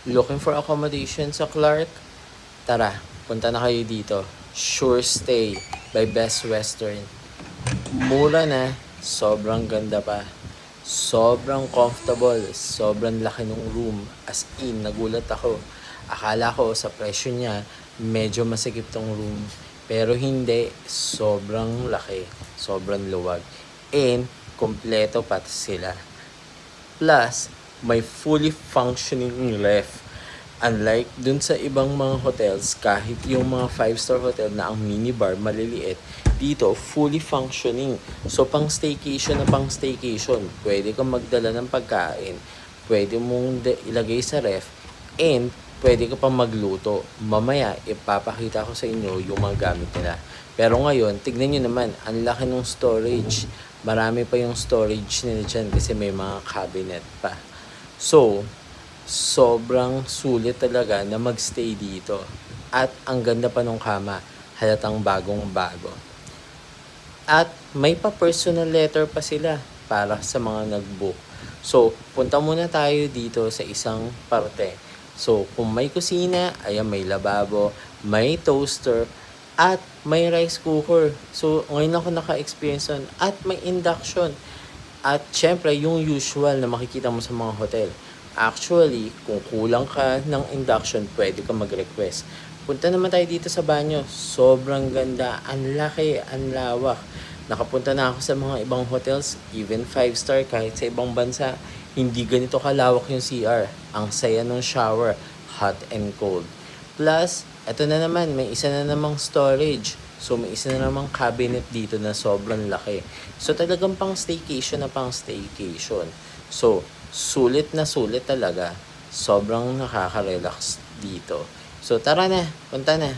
Looking for accommodation sa Clark? Tara, punta na kayo dito. Sure Stay by Best Western. Mura na, sobrang ganda pa. Sobrang comfortable, sobrang laki ng room. As in, nagulat ako. Akala ko sa presyo niya, medyo masikip tong room. Pero hindi, sobrang laki, sobrang luwag. And, kompleto pa sila. Plus, may fully functioning ref. Unlike dun sa ibang mga hotels, kahit yung mga 5-star hotel na ang minibar maliliit, dito fully functioning. So pang staycation na pang staycation, pwede kang magdala ng pagkain, pwede mong ilagay sa ref, and pwede ka pang magluto. Mamaya, ipapakita ko sa inyo yung mga gamit nila. Pero ngayon, tignan nyo naman, ang laki ng storage. Marami pa yung storage nila dyan kasi may mga cabinet pa. So, sobrang sulit talaga na magstay dito. At ang ganda pa ng kama, halatang bagong bago. At may pa-personal letter pa sila para sa mga nag-book. So, punta muna tayo dito sa isang parte. So, kung may kusina, ayan may lababo, may toaster, at may rice cooker. So, ngayon ako naka-experience nun. At may induction. At syempre, yung usual na makikita mo sa mga hotel. Actually, kung kulang ka ng induction, pwede ka mag-request. Punta naman tayo dito sa banyo. Sobrang ganda. Ang laki, ang lawak. Nakapunta na ako sa mga ibang hotels, even 5-star kahit sa ibang bansa. Hindi ganito kalawak yung CR. Ang saya ng shower, hot and cold. Plus, eto na naman, may isa na namang storage. So, may isa na namang cabinet dito na sobrang laki. So, talagang pang staycation na pang staycation. So, sulit na sulit talaga. Sobrang nakaka-relax dito. So, tara na, punta na.